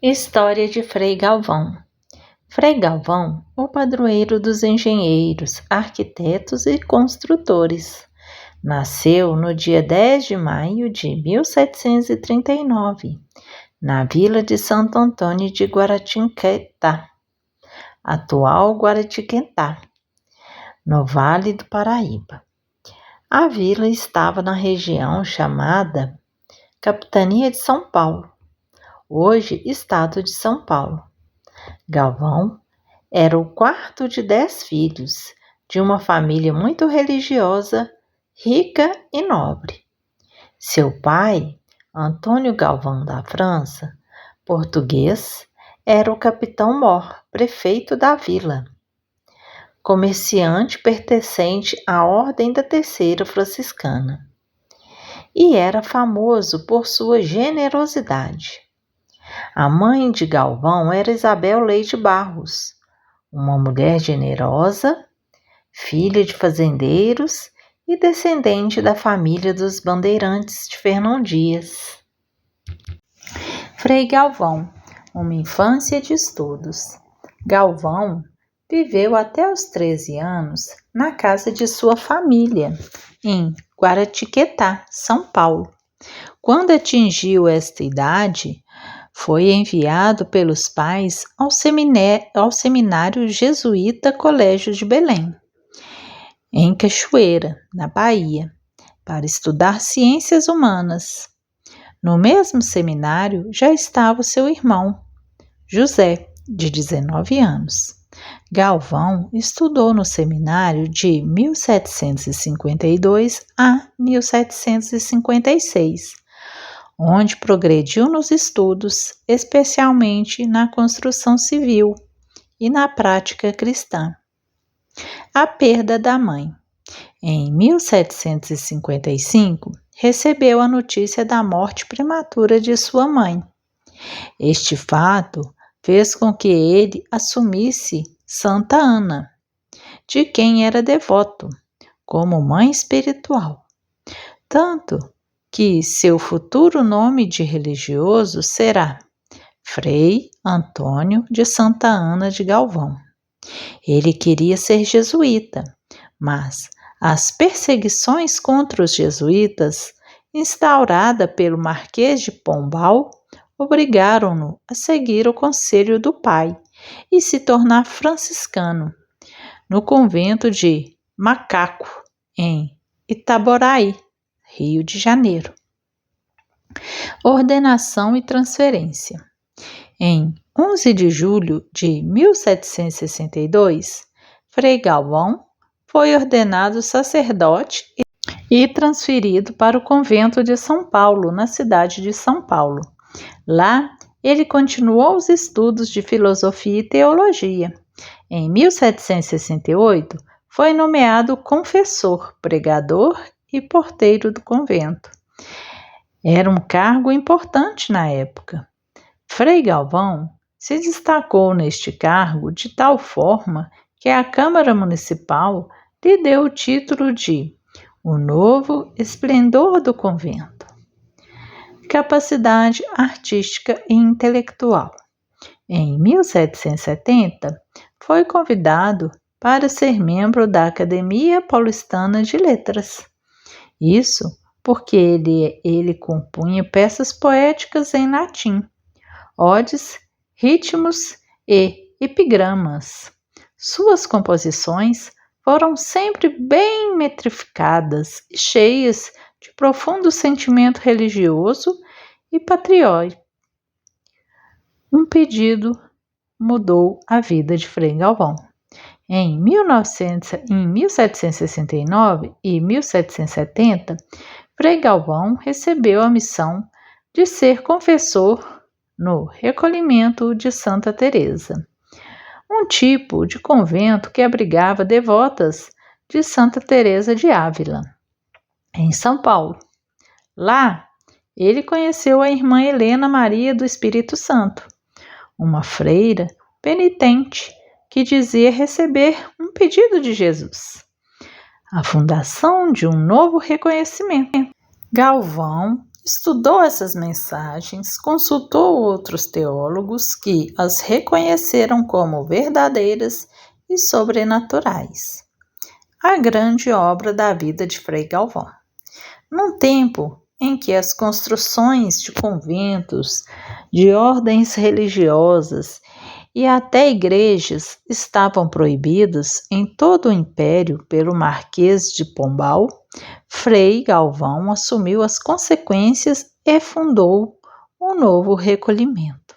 História de Frei Galvão. Frei Galvão, o padroeiro dos engenheiros, arquitetos e construtores. Nasceu no dia 10 de maio de 1739, na vila de Santo Antônio de Guaratinguetá, atual Guaratinguetá, no Vale do Paraíba. A vila estava na região chamada Capitania de São Paulo, hoje Estado de São Paulo. Galvão era o quarto de 10 filhos, de uma família muito religiosa, rica e nobre. Seu pai, Antônio Galvão da França, português, era o capitão-mor, prefeito da vila, comerciante pertencente à Ordem da Terceira Franciscana, e era famoso por sua generosidade. A mãe de Galvão era Isabel Leite Barros, uma mulher generosa, filha de fazendeiros e descendente da família dos bandeirantes de Fernão Dias. Frei Galvão, uma infância de estudos. Galvão viveu até os 13 anos na casa de sua família, em Guaratinguetá, São Paulo. Quando atingiu esta idade, foi enviado pelos pais ao seminário jesuíta Colégio de Belém, em Cachoeira, na Bahia, para estudar ciências humanas. No mesmo seminário já estava seu irmão, José, de 19 anos. Galvão estudou no seminário de 1752 a 1756, onde progrediu nos estudos, especialmente na construção civil e na prática cristã. A perda da mãe. Em 1755, recebeu a notícia da morte prematura de sua mãe. Este fato fez com que ele assumisse Santa Ana, de quem era devoto, como mãe espiritual. Tanto que seu futuro nome de religioso será Frei Antônio de Santa Ana de Galvão. Ele queria ser jesuíta, mas as perseguições contra os jesuítas, instaurada pelo Marquês de Pombal, obrigaram-no a seguir o conselho do pai e se tornar franciscano, no convento de Macaco, em Itaboraí, Rio de Janeiro. Ordenação e transferência. Em 11 de julho de 1762, Frei Galvão foi ordenado sacerdote e transferido para o convento de São Paulo, na cidade de São Paulo. Lá, ele continuou os estudos de filosofia e teologia. Em 1768, foi nomeado confessor, pregador e porteiro do convento. Era um cargo importante na época. Frei Galvão se destacou neste cargo de tal forma que a Câmara Municipal lhe deu o título de O Novo Esplendor do Convento. Capacidade artística e intelectual. Em 1770, foi convidado para ser membro da Academia Paulistana de Letras. Isso porque ele compunha peças poéticas em latim, odes, ritmos e epigramas. Suas composições foram sempre bem metrificadas e cheias de profundo sentimento religioso e patriótico. Um pedido mudou a vida de Frei Galvão. Em 1769 e 1770, Frei Galvão recebeu a missão de ser confessor no recolhimento de Santa Teresa, um tipo de convento que abrigava devotas de Santa Teresa de Ávila, em São Paulo. Lá, ele conheceu a irmã Helena Maria do Espírito Santo, uma freira penitente que dizia receber um pedido de Jesus: a fundação de um novo reconhecimento. Galvão estudou essas mensagens, consultou outros teólogos que as reconheceram como verdadeiras e sobrenaturais. A grande obra da vida de Frei Galvão. Num tempo em que as construções de conventos, de ordens religiosas e até igrejas estavam proibidas em todo o império pelo Marquês de Pombal, Frei Galvão assumiu as consequências e fundou um novo recolhimento,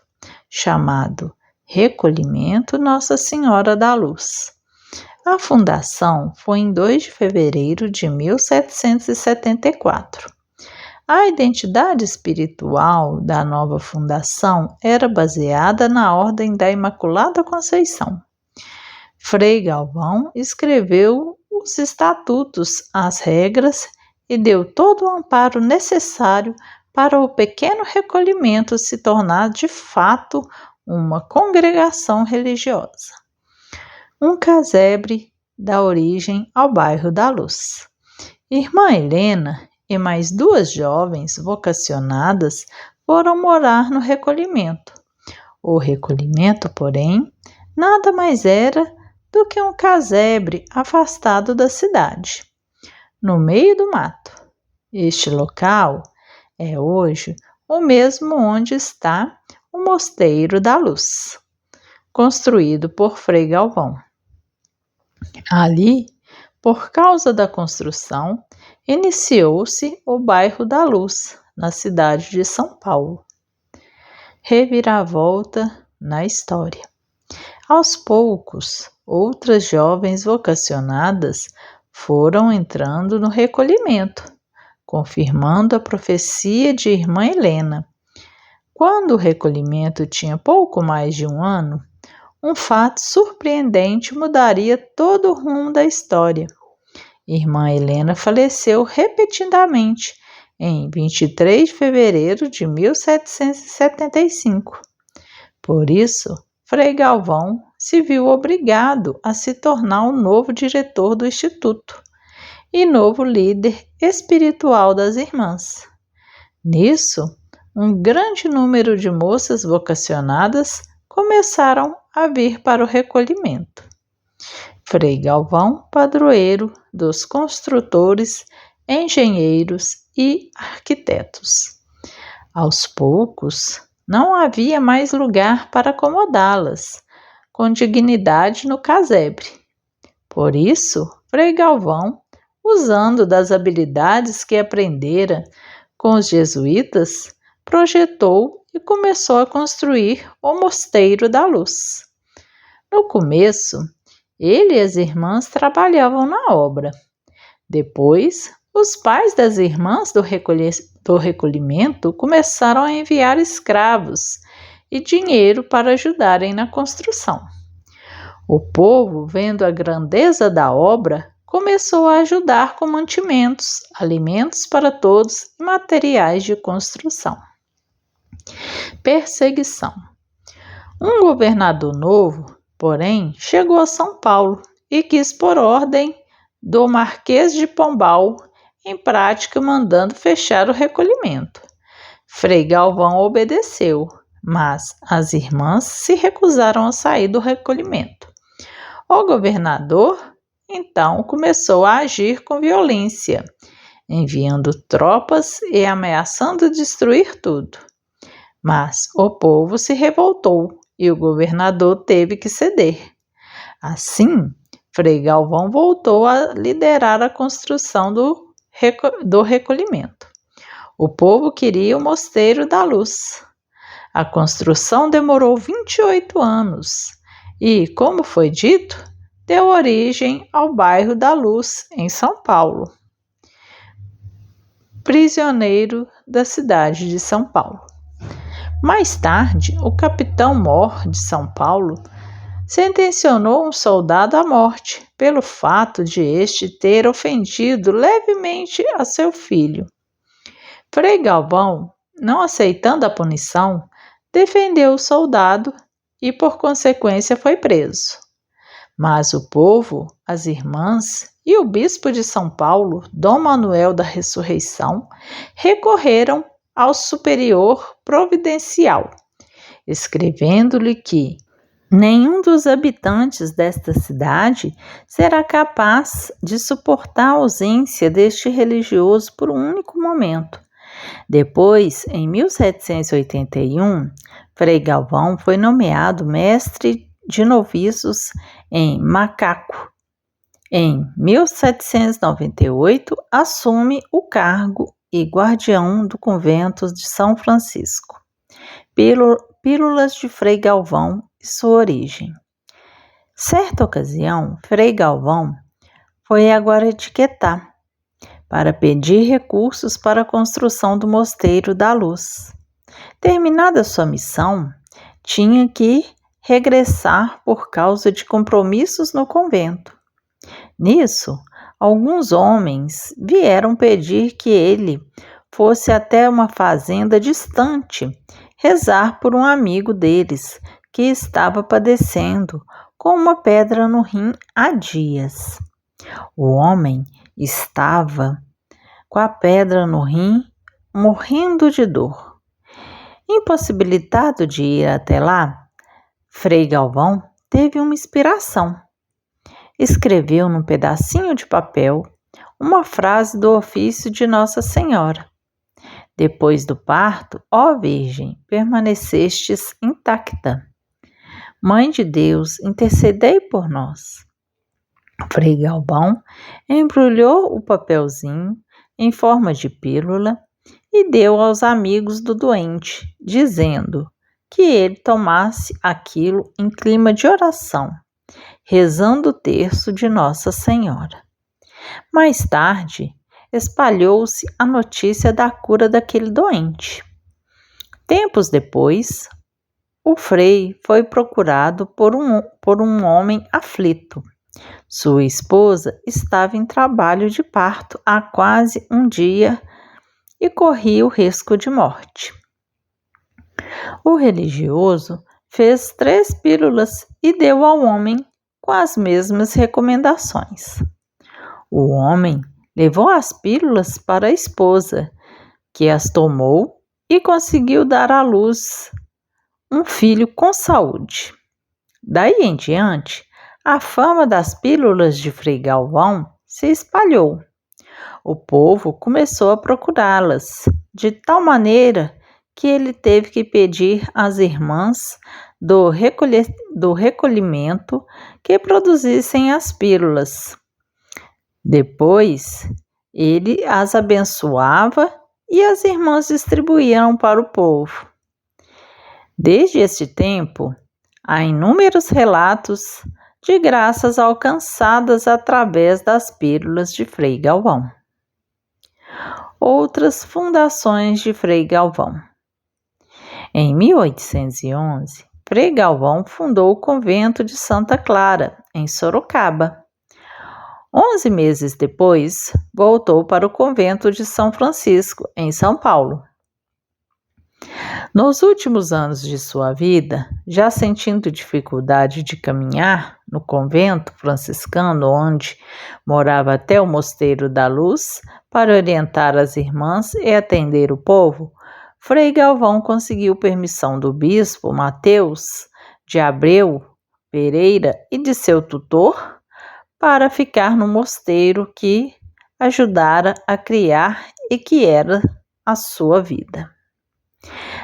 chamado Recolhimento Nossa Senhora da Luz. A fundação foi em 2 de fevereiro de 1774. A identidade espiritual da nova fundação era baseada na Ordem da Imaculada Conceição. Frei Galvão escreveu os estatutos, as regras e deu todo o amparo necessário para o pequeno recolhimento se tornar de fato uma congregação religiosa. Um casebre dá origem ao bairro da Luz. Irmã Helena e mais 2 jovens vocacionadas foram morar no recolhimento. O recolhimento, porém, nada mais era do que um casebre afastado da cidade, no meio do mato. Este local é hoje o mesmo onde está o Mosteiro da Luz, construído por Frei Galvão. Ali, por causa da construção, iniciou-se o bairro da Luz, na cidade de São Paulo. Reviravolta na história. Aos poucos, outras jovens vocacionadas foram entrando no recolhimento, confirmando a profecia de Irmã Helena. Quando o recolhimento tinha pouco mais de 1 ano, um fato surpreendente mudaria todo o rumo da história. Irmã Helena faleceu repetidamente em 23 de fevereiro de 1775. Por isso, Frei Galvão se viu obrigado a se tornar o novo diretor do Instituto e novo líder espiritual das irmãs. Nisso, um grande número de moças vocacionadas começaram a vir para o recolhimento. Frei Galvão, padroeiro dos construtores, engenheiros e arquitetos. Aos poucos, não havia mais lugar para acomodá-las com dignidade no casebre. Por isso, Frei Galvão, usando das habilidades que aprendera com os jesuítas, projetou e começou a construir o Mosteiro da Luz. No começo, ele e as irmãs trabalhavam na obra. Depois, os pais das irmãs do recolhimento começaram a enviar escravos e dinheiro para ajudarem na construção. O povo, vendo a grandeza da obra, começou a ajudar com mantimentos, alimentos para todos e materiais de construção. Perseguição. Um governador novo, porém, chegou a São Paulo e quis pôr ordem do Marquês de Pombal em prática, mandando fechar o recolhimento. Frei Galvão obedeceu, mas as irmãs se recusaram a sair do recolhimento. O governador, então, começou a agir com violência, enviando tropas e ameaçando destruir tudo. Mas o povo se revoltou e o governador teve que ceder. Assim, Frei Galvão voltou a liderar a construção do recolhimento. O povo queria o Mosteiro da Luz. A construção demorou 28 anos e, como foi dito, deu origem ao bairro da Luz, em São Paulo. Prisioneiro da cidade de São Paulo. Mais tarde, o capitão Mor de São Paulo sentenciou um soldado à morte pelo fato de este ter ofendido levemente a seu filho. Frei Galvão, não aceitando a punição, defendeu o soldado e, por consequência, foi preso. Mas o povo, as irmãs e o bispo de São Paulo, Dom Manuel da Ressurreição, recorreram ao superior providencial, escrevendo-lhe que nenhum dos habitantes desta cidade será capaz de suportar a ausência deste religioso por um único momento. Depois, em 1781, Frei Galvão foi nomeado mestre de noviços em Macaco. Em 1798, assume o cargo e guardião do convento de São Francisco. Pílulas de Frei Galvão e sua origem. Certa ocasião, Frei Galvão foi a Guaratinguetá para pedir recursos para a construção do Mosteiro da Luz. Terminada sua missão, tinha que regressar por causa de compromissos no convento. Nisso, alguns homens vieram pedir que ele fosse até uma fazenda distante rezar por um amigo deles que estava padecendo com uma pedra no rim há dias. O homem estava com a pedra no rim, morrendo de dor. Impossibilitado de ir até lá, Frei Galvão teve uma inspiração. Escreveu num pedacinho de papel uma frase do ofício de Nossa Senhora. Depois do parto, ó Virgem, permanecestes intacta. Mãe de Deus, intercedei por nós. Frei Galvão embrulhou o papelzinho em forma de pílula e deu aos amigos do doente, dizendo que ele tomasse aquilo em clima de oração, rezando o terço de Nossa Senhora. Mais tarde, espalhou-se a notícia da cura daquele doente. Tempos depois, o frei foi procurado por um homem aflito. Sua esposa estava em trabalho de parto há quase um dia e corria o risco de morte. O religioso fez 3 pílulas e deu ao homem com as mesmas recomendações. O homem levou as pílulas para a esposa, que as tomou e conseguiu dar à luz um filho com saúde. Daí em diante, a fama das pílulas de Frei Galvão se espalhou. O povo começou a procurá-las, de tal maneira que ele teve que pedir às irmãs do recolhimento que produzissem as pílulas. Depois, ele as abençoava e as irmãs distribuíam para o povo. Desde este tempo, há inúmeros relatos de graças alcançadas através das pílulas de Frei Galvão. Outras fundações de Frei Galvão. Em 1811, Frei Galvão fundou o convento de Santa Clara, em Sorocaba. 11 meses depois, voltou para o convento de São Francisco, em São Paulo. Nos últimos anos de sua vida, já sentindo dificuldade de caminhar no convento franciscano, onde morava até o Mosteiro da Luz, para orientar as irmãs e atender o povo, Frei Galvão conseguiu permissão do bispo Mateus de Abreu Pereira e de seu tutor para ficar no mosteiro que ajudara a criar e que era a sua vida.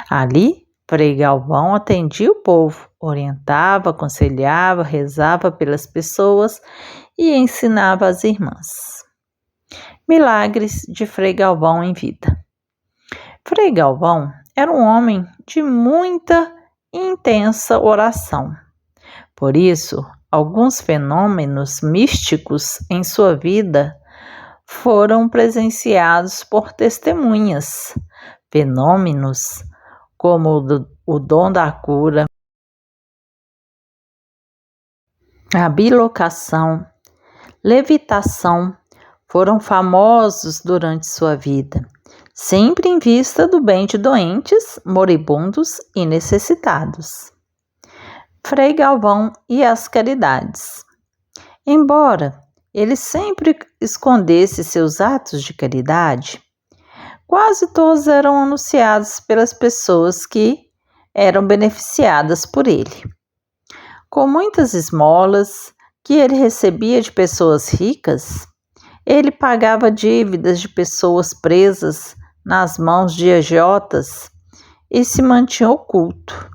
Ali, Frei Galvão atendia o povo, orientava, aconselhava, rezava pelas pessoas e ensinava as irmãs. Milagres de Frei Galvão em vida. Frei Galvão era um homem de muita e intensa oração. Por isso, alguns fenômenos místicos em sua vida foram presenciados por testemunhas. Fenômenos como o dom da cura, a bilocação, levitação, foram famosos durante sua vida, sempre em vista do bem de doentes, moribundos e necessitados. Frei Galvão e as caridades. Embora ele sempre escondesse seus atos de caridade, quase todos eram anunciados pelas pessoas que eram beneficiadas por ele. Com muitas esmolas que ele recebia de pessoas ricas, ele pagava dívidas de pessoas presas nas mãos de agiotas e se mantinha oculto.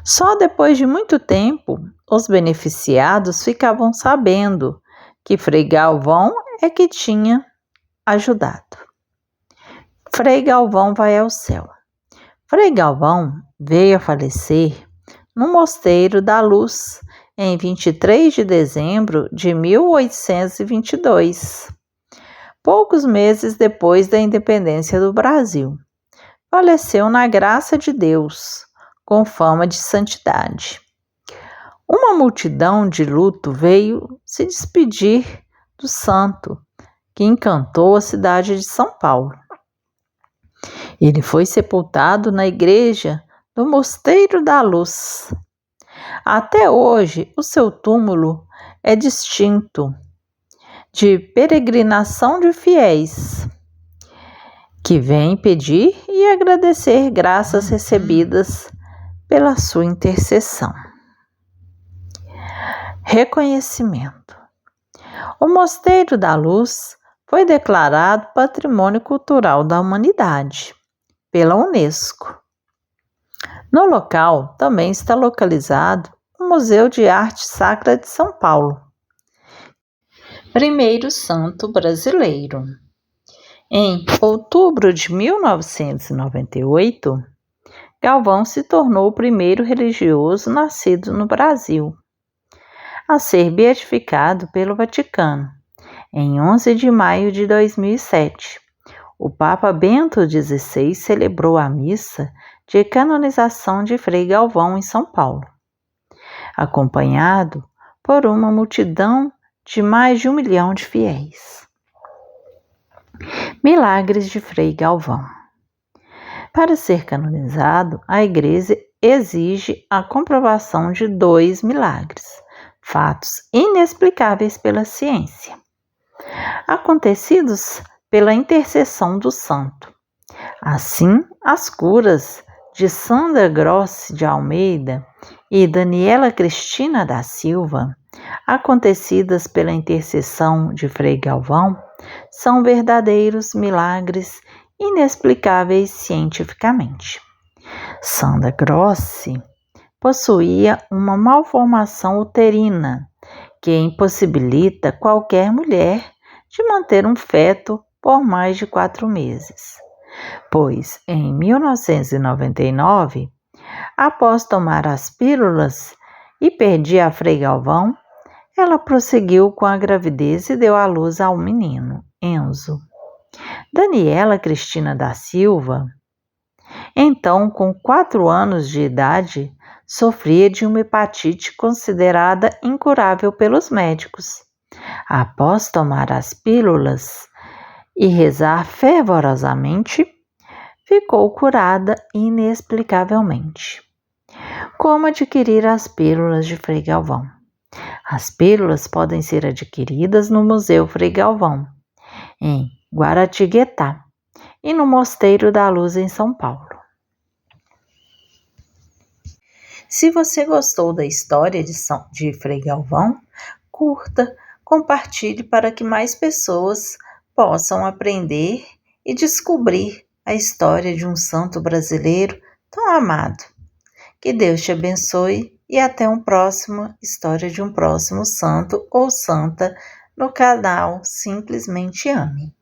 Só depois de muito tempo, os beneficiados ficavam sabendo que Frei Galvão é que tinha ajudado. Frei Galvão vai ao céu. Frei Galvão veio a falecer no Mosteiro da Luz em 23 de dezembro de 1822, poucos meses depois da independência do Brasil. Faleceu na graça de Deus, com fama de santidade. Uma multidão de luto veio se despedir do santo, que encantou a cidade de São Paulo. Ele foi sepultado na igreja do Mosteiro da Luz. Até hoje, o seu túmulo é distinto de peregrinação de fiéis que vêm pedir e agradecer graças recebidas pela sua intercessão. Reconhecimento. O Mosteiro da Luz foi declarado Patrimônio Cultural da Humanidade pela Unesco. No local também está localizado o Museu de Arte Sacra de São Paulo. Primeiro santo brasileiro. Em outubro de 1998, Galvão se tornou o primeiro religioso nascido no Brasil a ser beatificado pelo Vaticano, em 11 de maio de 2007. O Papa Bento XVI celebrou a missa de canonização de Frei Galvão em São Paulo, acompanhado por uma multidão de mais de 1 milhão de fiéis. Milagres de Frei Galvão. Para ser canonizado, a Igreja exige a comprovação de 2 milagres, fatos inexplicáveis pela ciência, acontecidos pela intercessão do santo. Assim, as curas de Sandra Grossi de Almeida e Daniela Cristina da Silva, acontecidas pela intercessão de Frei Galvão, são verdadeiros milagres inexplicáveis cientificamente. Sandra Grossi possuía uma malformação uterina que impossibilita qualquer mulher de manter um feto por mais de 4 meses, pois em 1999, após tomar as pílulas e pedir a Frei Galvão, ela prosseguiu com a gravidez e deu à luz ao menino, Enzo. Daniela Cristina da Silva, então com 4 anos de idade, sofria de uma hepatite considerada incurável pelos médicos. Após tomar as pílulas e rezar fervorosamente, ficou curada inexplicavelmente. Como adquirir as pílulas de Frei Galvão? As pílulas podem ser adquiridas no Museu Frei Galvão, em Guaratinguetá, e no Mosteiro da Luz, em São Paulo. Se você gostou da história de Frei Galvão, curta, compartilhe para que mais pessoas possam aprender e descobrir a história de um santo brasileiro tão amado. Que Deus te abençoe e até uma próxima história de um próximo santo ou santa no canal Simplesmente Ame.